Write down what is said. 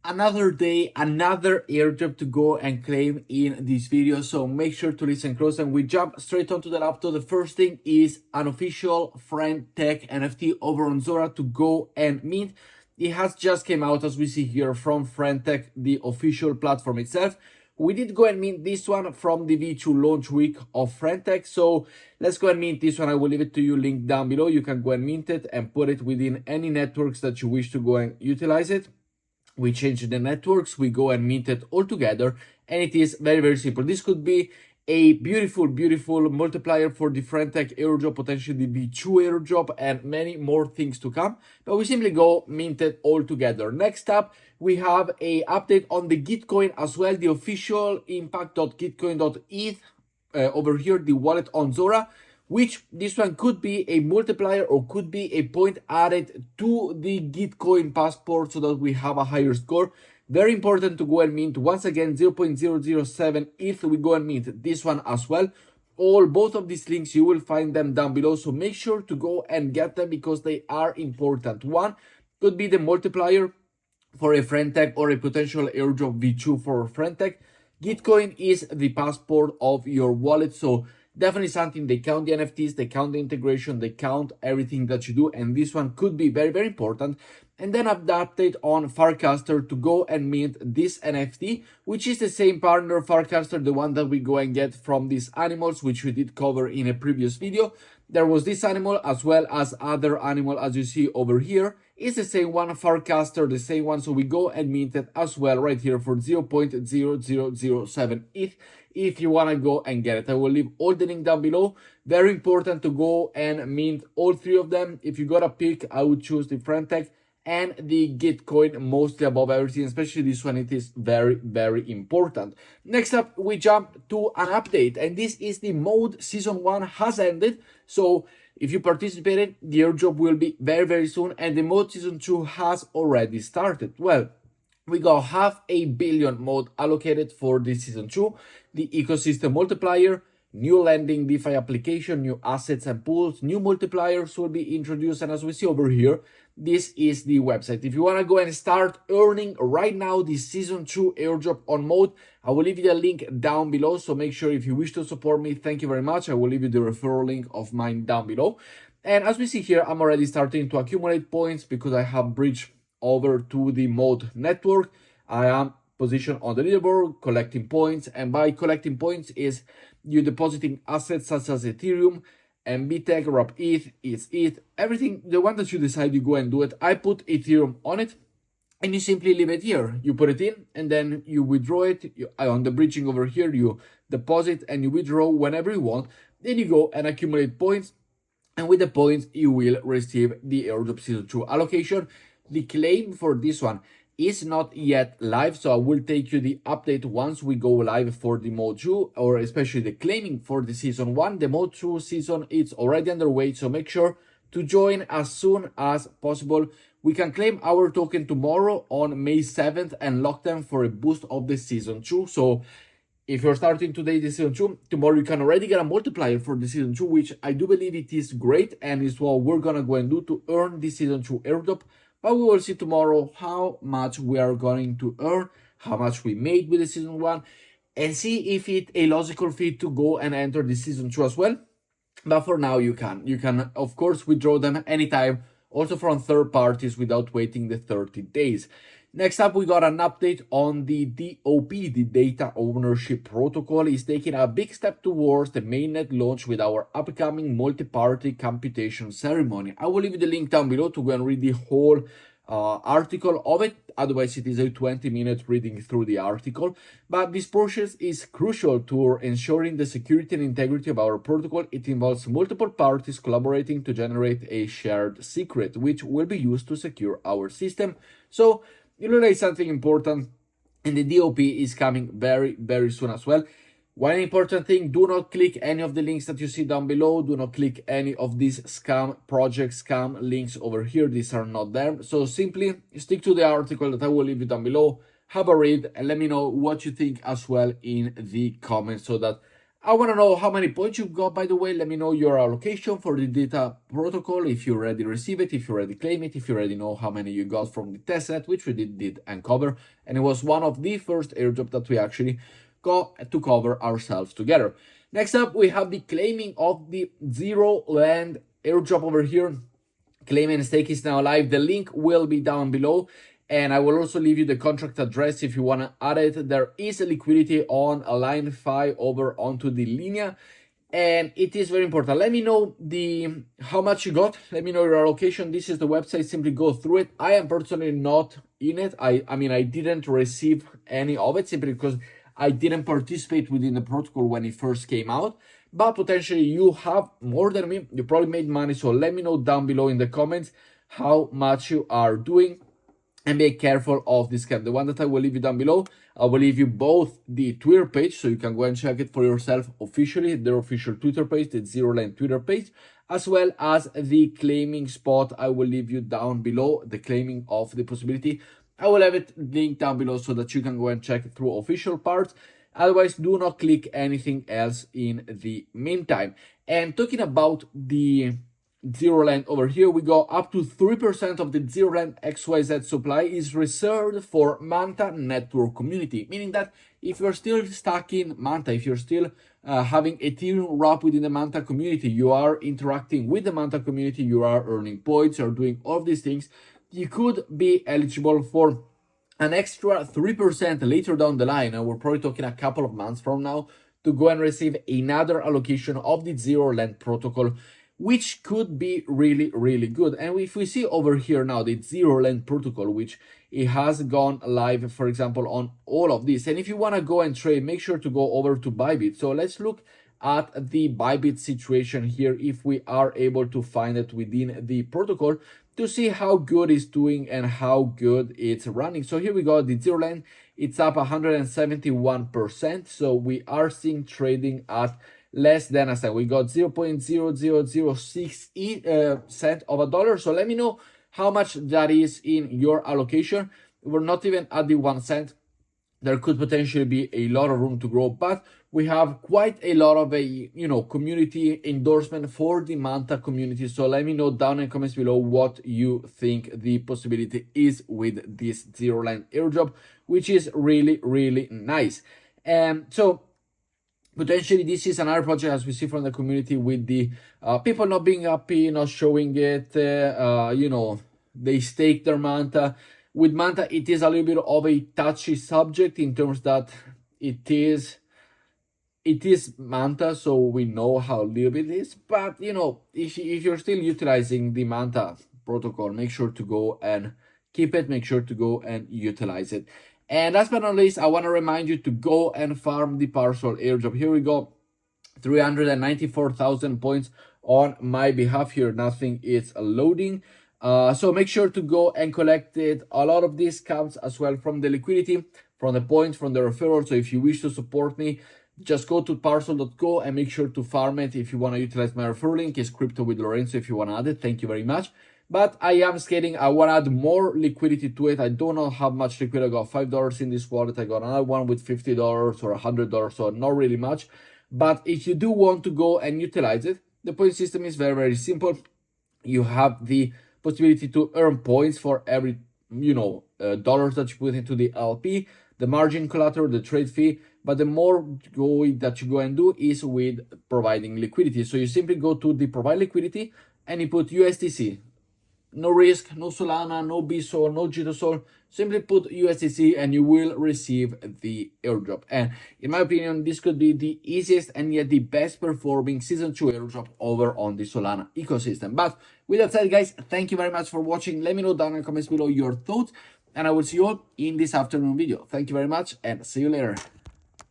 Another day, another airdrop to go and claim in this video, so make sure to listen close and we jump straight onto the laptop. The first thing is an official FR Tech NFT over on Zora to go and mint. It has just came out, as we see here, from FR Tech, the official platform itself. We did go and mint this one from the V2 launch week of FR Tech, so let's go and mint this one. I will leave it to you, link down below. You can go and mint it and put it within any networks that you wish to go and utilize it. We change the networks, we go and mint it all together, and it is very, very simple. This could be a beautiful multiplier for the FR Tech airdrop, potentially the B2 airdrop, and many more things to come. But we simply go mint it all together. Next up, we have a update on the Gitcoin as well, the official impact.gitcoin.eth over here, the wallet on Zora, which this one could be a multiplier or could be a point added to the Gitcoin passport so that we have a higher score. Very important to go and mint. Once again, 0.007 ETH, we go and mint this one as well. Both of these links, you will find them down below, so make sure to go and get them because they are important. One could be the multiplier for a FR Tech or a potential airdrop V2 for FR Tech. Gitcoin is the passport of your wallet, so definitely something. They count the NFTs, they count the integration, they count everything that you do, and this one could be very, very important. And then I've the update on Farcaster to go and mint this NFT, which is the same partner Farcaster, the one that we go and get from these animals, which we did cover in a previous video. There was this animal as well as other animal, as you see over here. It's the same one, Farcaster, the same one, so we go and mint it as well right here for 0.0007 ETH. If you want to go and get it, I will leave all the link down below. Very important to go and mint all three of them. If you got a pick, I would choose the FR Tech and the Gitcoin mostly above everything, especially this one. It is very, very important. Next up, we jump to an update, and this is the mode season 1 has ended. So if you participated, the airdrop will be very, very soon, and the mode season 2 has already started. Well, we got 500 million mode allocated for this season 2, the ecosystem multiplier, new lending DeFi application, new assets and pools, new multipliers will be introduced, and as we see over here, this is the website. If you want to go and start earning right now the season 2 airdrop on mode, I will leave you the link down below, so make sure if you wish to support me, thank you very much. I will leave you the referral link of mine down below. And as we see here, I'm already starting to accumulate points because I have bridged over to the mode network. I am positioned on the leaderboard, collecting points, and by collecting points is you depositing assets such as Ethereum, MBTech, Wrap ETH, ETH, everything, the one that you decide, you go and do it. I put Ethereum on it, and you simply leave it here. You put it in, and then you withdraw it. On the bridging over here, you deposit and you withdraw whenever you want. Then you go and accumulate points, and with the points, you will receive the airdrop season 2 allocation. The claim for this one is not yet live, so I will take you the update once we go live for the mode 2, or especially the claiming for the season 1. The mode 2 season is already underway, so make sure to join as soon as possible. We can claim our token tomorrow on May 7th and lock them for a boost of the season 2. So if you're starting today the season 2, tomorrow you can already get a multiplier for the season 2, which I do believe it is great, and is what we're gonna go and do to earn the season 2 airdrop. But we will see tomorrow how much we are going to earn, how much we made with the season 1, and see if it's a logical fit to go and enter the season 2 as well. But for now, you can of course withdraw them anytime, also from third parties without waiting the 30 days. Next up, we got an update on the DOP, the Data Ownership Protocol, is taking a big step towards the mainnet launch with our upcoming multi-party computation ceremony. I will leave you the link down below to go and read the whole article of it. Otherwise, it is a 20-minute reading through the article. But this process is crucial to ensuring the security and integrity of our protocol. It involves multiple parties collaborating to generate a shared secret, which will be used to secure our system. So you know, it's something important, and the DOP is coming very, very soon as well. One important thing, do not click any of the links that you see down below. Do not click any of these scam projects, scam links over here. These are not there. So simply stick to the article that I will leave you down below. Have a read and let me know what you think as well in the comments, so that I want to know how many points you've got, by the way. Let me know your allocation for the data protocol, if you already receive it, if you already claim it, if you already know how many you got from the testnet, which we did uncover. And it was one of the first airdrop that we actually got to cover ourselves together. Next up, we have the claiming of the ZeroLend airdrop over here. Claim and stake is now live. The link will be down below. And I will also leave you the contract address if you want to add it. There is a liquidity on a line fi over onto the linea. And it is very important. Let me know how much you got. Let me know your allocation. This is the website. Simply go through it. I am personally not in it. I mean, I didn't receive any of it simply because I didn't participate within the protocol when it first came out. But potentially you have more than me. You probably made money. So let me know down below in the comments how much you are doing. And be careful of this scam. The one that I will leave you down below, I will leave you both the Twitter page, so you can go and check it for yourself officially, their official Twitter page, the ZeroLand Twitter page, as well as the claiming spot. I will leave you down below, the claiming of the possibility. I will have it linked down below so that you can go and check it through official parts. Otherwise, do not click anything else in the meantime. And talking about the ZeroLand over here, we go up to 3% of the ZeroLand XYZ supply is reserved for Manta network community, meaning that if you're still stuck in Manta, if you're still having Ethereum wrap within the Manta community, you are interacting with the Manta community, you are earning points, you're doing all of these things, you could be eligible for an extra 3% later down the line, and we're probably talking a couple of months from now, to go and receive another allocation of the ZeroLand protocol, which could be really, really good. And if we see over here now the ZeroLand protocol, which it has gone live, for example, on all of this. And if you want to go and trade, make sure to go over to ByBit. So let's look at the ByBit situation here, if we are able to find it within the protocol, to see how good it's doing and how good it's running. So here we go, the ZeroLand, it's up 171%. So we are seeing trading at less than a cent. We got 0.0006 cent of a dollar. So let me know how much that is in your allocation. We're not even at the 1 cent. There could potentially be a lot of room to grow, but we have quite a lot of community endorsement for the Manta community. So let me know down in the comments below what you think the possibility is with this ZeroLand airdrop, which is really, really nice. And so potentially this is another project, as we see from the community, with the people not being happy, not showing it, they stake their Manta. With Manta, it is a little bit of a touchy subject in terms that it is Manta, so we know how little bit it is. But, if you're still utilizing the Manta protocol, make sure to go and keep it, make sure to go and utilize it. And last but not least, I want to remind you to go and farm the Parcl airdrop. Here we go, 394,000 points on my behalf here. Nothing is loading. So make sure to go and collect it. A lot of this comes as well from the liquidity, from the points, from the referral. So if you wish to support me, just go to parcl.co and make sure to farm it. If you want to utilize my referral link, is Crypto with Lorenzo if you want to add it. Thank you very much. But I am scaling. I want to add more liquidity to it. I don't know how much liquid. I got $5 in this wallet. I got another one with $50 or $100, so not really much. But if you do want to go and utilize it, the point system is very, very simple. You have the possibility to earn points for every dollars that you put into the LP, the margin collateral, the trade fee. But the more that you go and do is with providing liquidity. So you simply go to the provide liquidity and you put USDC. No risk, no Solana, no BSOL, no JITOSOL. Simply put USDC and you will receive the airdrop. And in my opinion, this could be the easiest and yet the best performing Season 2 airdrop over on the Solana ecosystem. But with that said, guys, thank you very much for watching. Let me know down in the comments below your thoughts. And I will see you all in this afternoon video. Thank you very much and see you later.